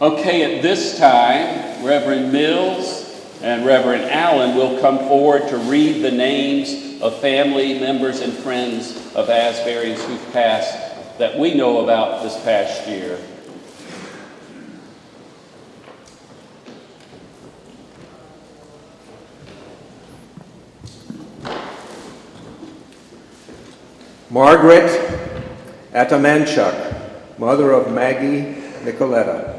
Okay, at this time, Reverend Mills and Reverend Allen will come forward to read the names of family members and friends of Asbury's who've passed that we know about this past year. Margaret Atamanchuk, mother of Maggie Nicoletta.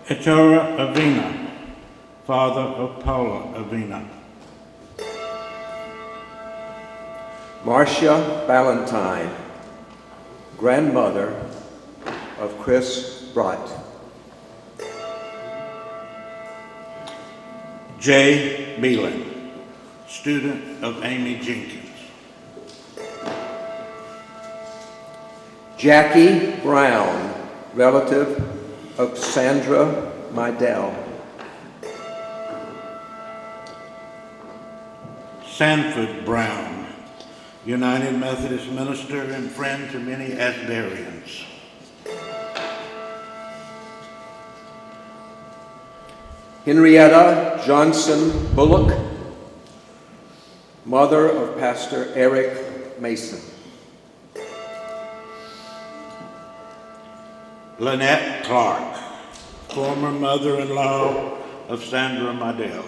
Etora Avina, father of Paula Avina. Marcia Ballantyne, grandmother of Chris Brott. Jay Beelan, student of Amy Jenkins. Jackie Brown, relative of Sandra Mydell. Sanford Brown, United Methodist minister and friend to many Asburyans. Henrietta Johnson Bullock, mother of Pastor Eric Mason. Lynette Clark, former mother-in-law of Sandra Mydell.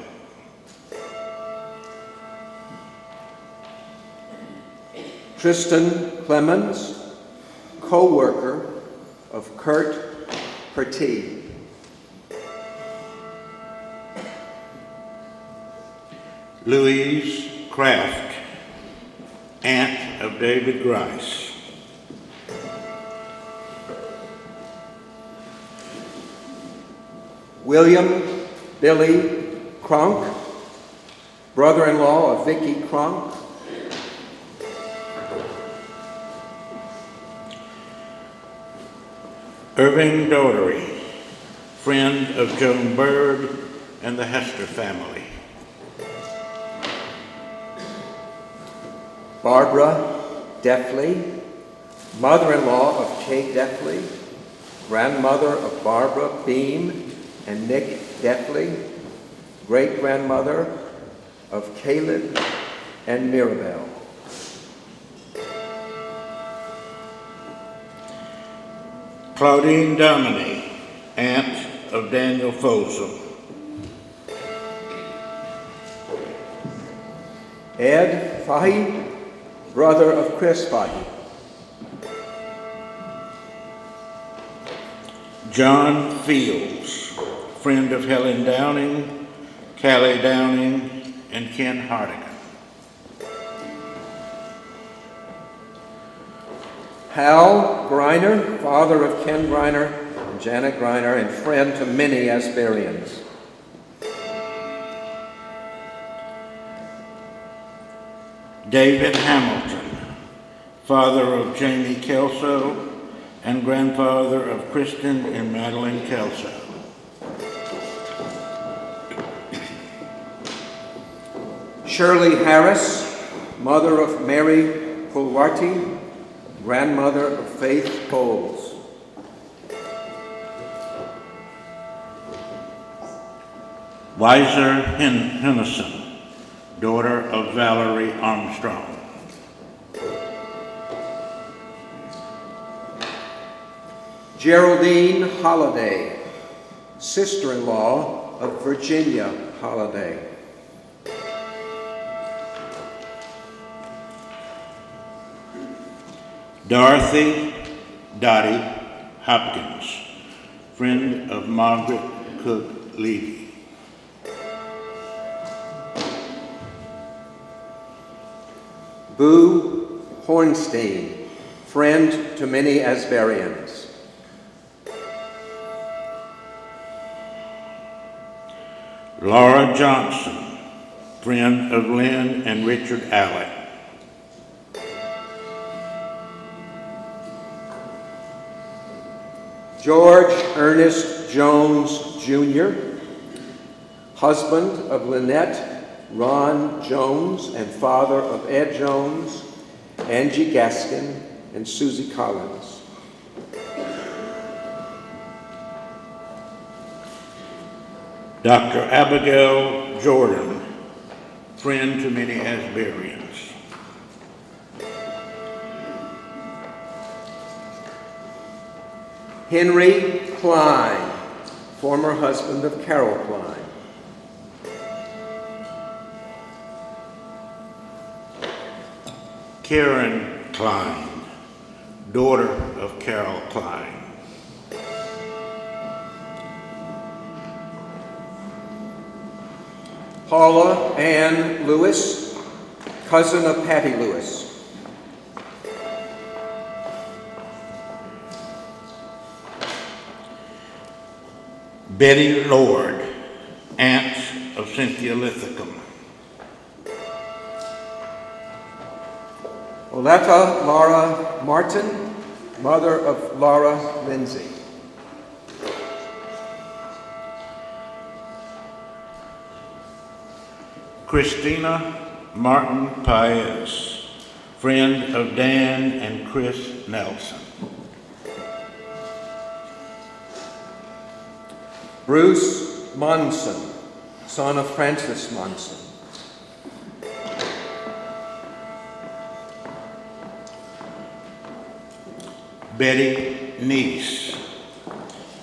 Tristan Clemens, co-worker of Kurt Pertee. Louise Kraft, aunt of David Grice. William Billy Cronk, brother-in-law of Vicky Cronk. Irving Daughtery, friend of Joan Bird and the Hester family. Barbara Deffley, mother-in-law of Kay Deffley, grandmother of Barbara Beam and Nick Deffley, great-grandmother of Caleb and Mirabelle. Claudine Dominy, aunt of Daniel Folsom. Ed Fahy, brother of Chris Fahy. John Fields, friend of Helen Downing, Callie Downing, and Ken Hardigan. Hal Griner, father of Ken Griner and Janet Griner, and friend to many Asburyans. David Hamilton, father of Jamie Kelso and grandfather of Kristen and Madeline Kelso. Shirley Harris, mother of Mary Pulwarty, grandmother of Faith Coles. Weiser Hennison, daughter of Valerie Armstrong. Geraldine Holliday, sister-in-law of Virginia Holliday. Dorothy Dottie Hopkins, friend of Margaret Cook Levy. Boo Hornstein, friend to many Asburyans. Laura Johnson, friend of Lynn and Richard Allen. George Ernest Jones Jr., husband of Lynette Ron Jones and father of Ed Jones, Angie Gaskin, and Susie Collins. Dr. Abigail Jordan, friend to many Asburyans. Henry Klein, former husband of Carol Klein. Karen Klein, daughter of Carol Klein. Paula Ann Lewis, cousin of Patty Lewis. Betty Lord, aunt of Cynthia Lithicum. Oleta Laura Martin, mother of Laura Lindsay. Christina Martin Paez, friend of Dan and Chris Nelson. Bruce Monson, son of Francis Monson. Betty Neese,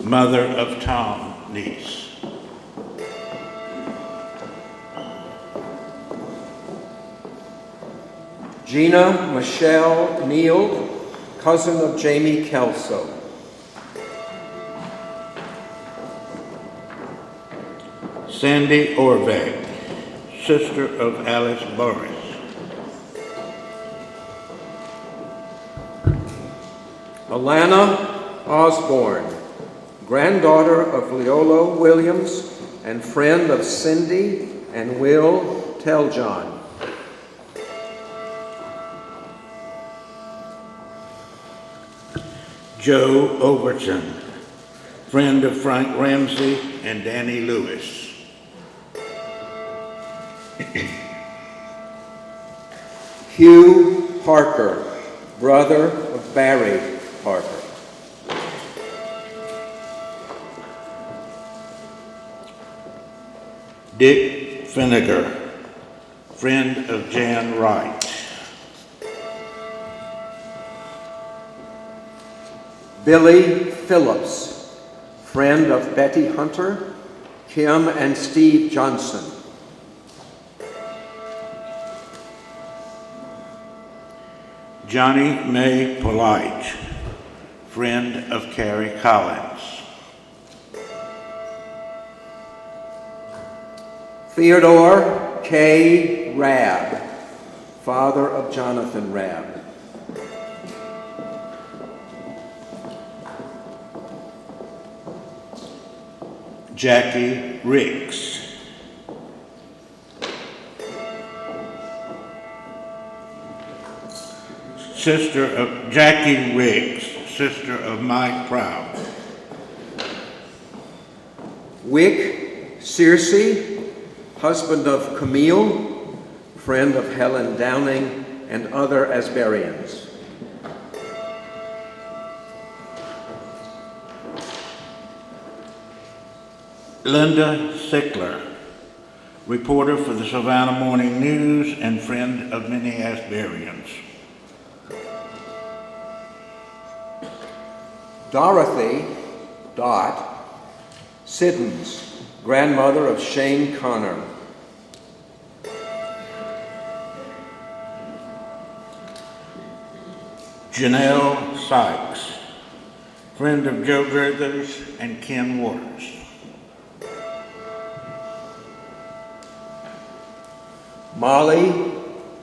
mother of Tom Neese. Gina Michelle Neal, cousin of Jamie Kelso. Sandy Orvag, sister of Alice Boris. Alana Osborne, granddaughter of Leolo Williams and friend of Cindy and Will Teljohn. Joe Overton, friend of Frank Ramsey and Danny Lewis. Hugh Parker, brother of Barry Parker. Dick Finnegar, friend of Jan Wright. Billy Phillips, friend of Betty Hunter, Kim and Steve Johnson. Johnny May Polite, friend of Carrie Collins. Theodore K. Rabb, father of Jonathan Rabb. Jackie Ricks. Jackie Riggs, sister of Mike Proud. Wick Searcy, husband of Camille, friend of Helen Downing and other Asburyans. Linda Sickler, reporter for the Savannah Morning News and friend of many Asburyans. Dorothy Dot Siddons, grandmother of Shane Connor. Janelle Sykes, friend of Joe Griggers and Ken Waters. Molly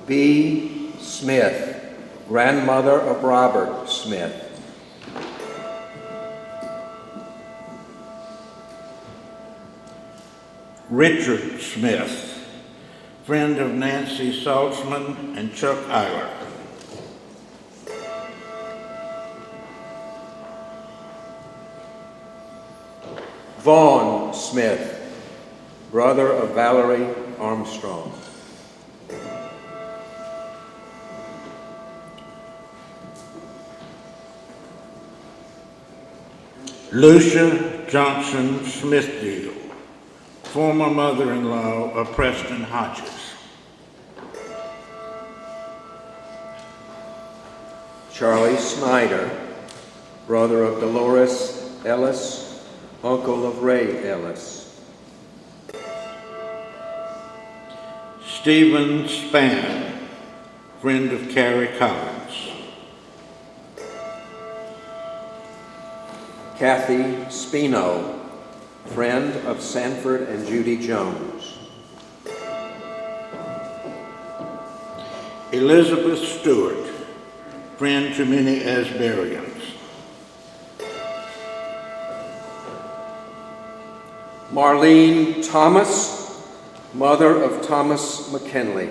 B. Smith, grandmother of Robert Smith. Richard Smith, friend of Nancy Saltzman and Chuck Eiler. Vaughn Smith, brother of Valerie Armstrong. Lucia Johnson Smithdeal, former mother-in-law of Preston Hodges. Charlie Snyder, brother of Dolores Ellis, uncle of Ray Ellis. Stephen Spann, friend of Carrie Collins. Kathy Spino, friend of Sanford and Judy Jones. Elizabeth Stewart, friend to many Asburyans. Marlene Thomas, mother of Thomas McKinley.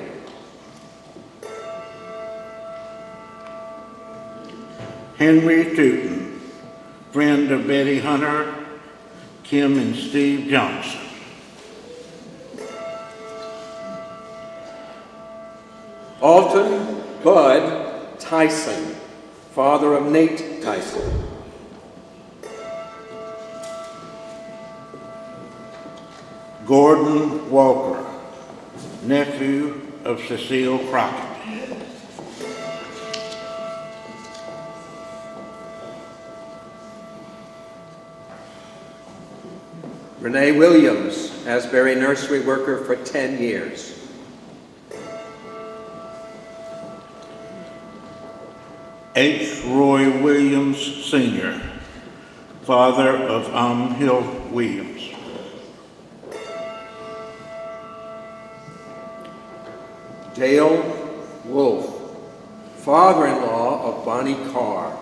Henry Tooten, friend of Betty Hunter, Kim and Steve Johnson. Alton Bud Tyson, father of Nate Tyson. Gordon Walker, nephew of Cecile Crockett. Renee Williams, Asbury nursery worker for 10 years. H. Roy Williams, Sr., father of Hill Williams. Dale Wolf, father-in-law of Bonnie Carr.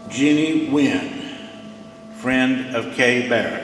Jenny Wynn, friend of Kay Barrett.